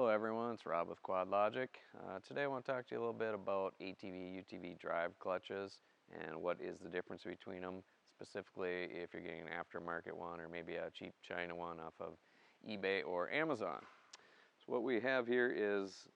Hello everyone, it's Rob with Quad Logic. Today I want to talk to you a little bit about ATV, UTV drive clutches and what is the difference between them, specifically if you're getting an aftermarket one or maybe a cheap China one off of eBay or Amazon. So what we have here is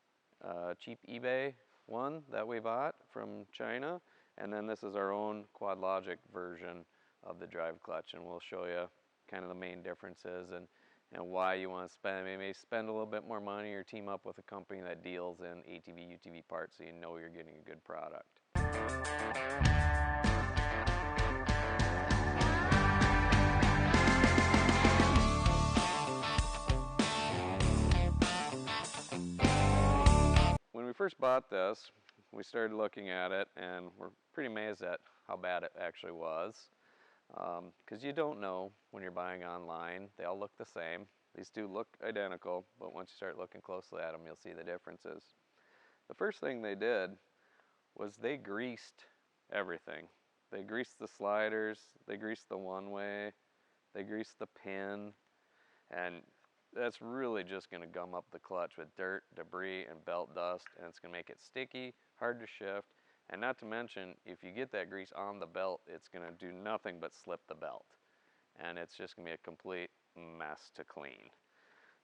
a cheap eBay one that we bought from China, and then this is our own Quad Logic version of the drive clutch, and we'll show you kind of the main differences and why you want to maybe spend a little bit more money or team up with a company that deals in ATV, UTV parts so you know you're getting a good product. When we first bought this, we started looking at it and we're pretty amazed at how bad it actually was. Because you don't know when you're buying online. They all look the same. These do look identical, but once you start looking closely at them, you'll see the differences. The first thing they did was they greased everything. They greased the sliders, they greased the one-way, they greased the pin, and that's really just going to gum up the clutch with dirt, debris, and belt dust, and it's going to make it sticky, hard to shift. And not to mention, if you get that grease on the belt, it's going to do nothing but slip the belt. And it's just going to be a complete mess to clean.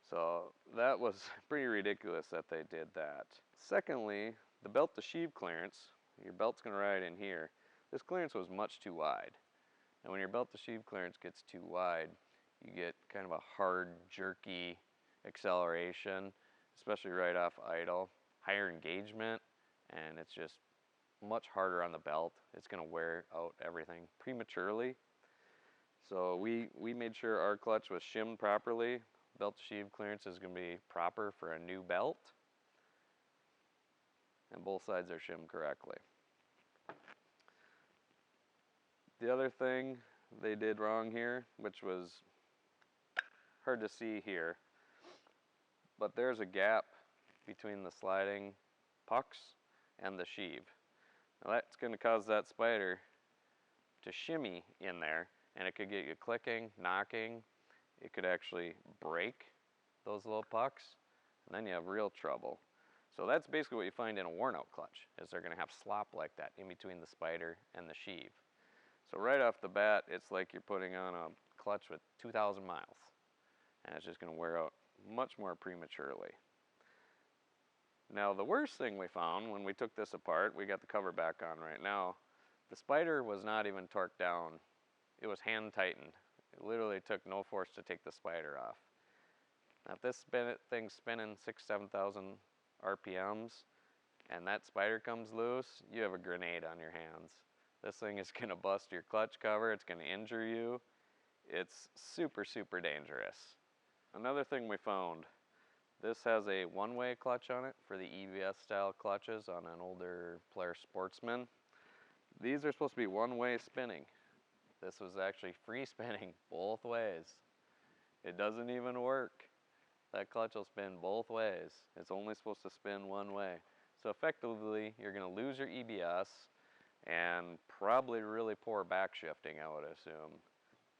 So that was pretty ridiculous that they did that. Secondly, the belt to sheave clearance, your belt's going to ride in here. This clearance was much too wide. And when your belt to sheave clearance gets too wide, you get kind of a hard, jerky acceleration, especially right off idle. Higher engagement, and it's just much harder on the belt. It's going to wear out everything prematurely. So we made sure our clutch was shimmed properly. Belt to sheave clearance is going to be proper for a new belt, and both sides are shimmed correctly. The other thing they did wrong here, which was hard to see here, but there's a gap between the sliding pucks and the sheave. Now that's going to cause that spider to shimmy in there, and it could get you clicking, knocking. It could actually break those little pucks, and then you have real trouble. So that's basically what you find in a worn out clutch, is they're going to have slop like that in between the spider and the sheave. So right off the bat, it's like you're putting on a clutch with 2,000 miles, and it's just going to wear out much more prematurely. Now the worst thing we found when we took this apart, we got the cover back on right now, the spider was not even torqued down. It was hand tightened. It literally took no force to take the spider off. Now if this thing's spinning 6,000–7,000 RPMs and that spider comes loose, you have a grenade on your hands. This thing is going to bust your clutch cover, it's going to injure you. It's super, super dangerous. Another thing we found, this has a one-way clutch on it for the EVS style clutches on an older Polaris Sportsman. These are supposed to be one-way spinning. This was actually free spinning both ways. It doesn't even work. That clutch will spin both ways. It's only supposed to spin one way. So effectively, you're going to lose your EBS and probably really poor backshifting, I would assume.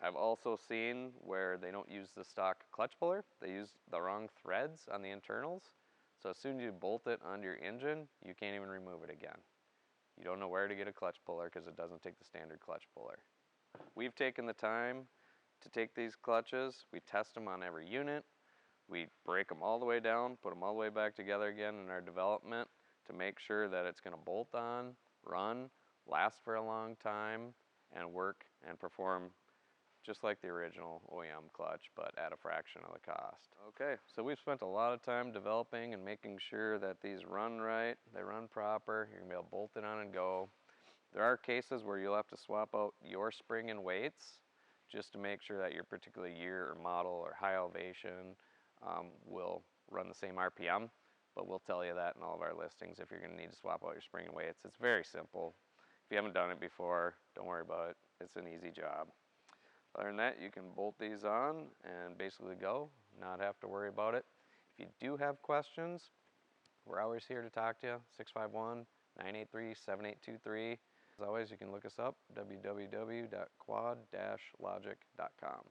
I've also seen where they don't use the stock clutch puller. They use the wrong threads on the internals. So as soon as you bolt it onto your engine, you can't even remove it again. You don't know where to get a clutch puller because it doesn't take the standard clutch puller. We've taken the time to take these clutches, we test them on every unit, we break them all the way down, put them all the way back together again in our development to make sure that it's going to bolt on, run, last for a long time, and work and perform just like the original OEM clutch, but at a fraction of the cost. Okay, so we've spent a lot of time developing and making sure that these run right, they run proper, you're gonna be able to bolt it on and go. There are cases where you'll have to swap out your spring and weights just to make sure that your particular year or model or high elevation will run the same RPM, but we'll tell you that in all of our listings if you're gonna need to swap out your spring and weights. It's very simple. If you haven't done it before, don't worry about it. It's an easy job. Other than that, you can bolt these on and basically go, not have to worry about it. If you do have questions, we're always here to talk to you, 651-983-7823. As always, you can look us up, www.quad-logic.com.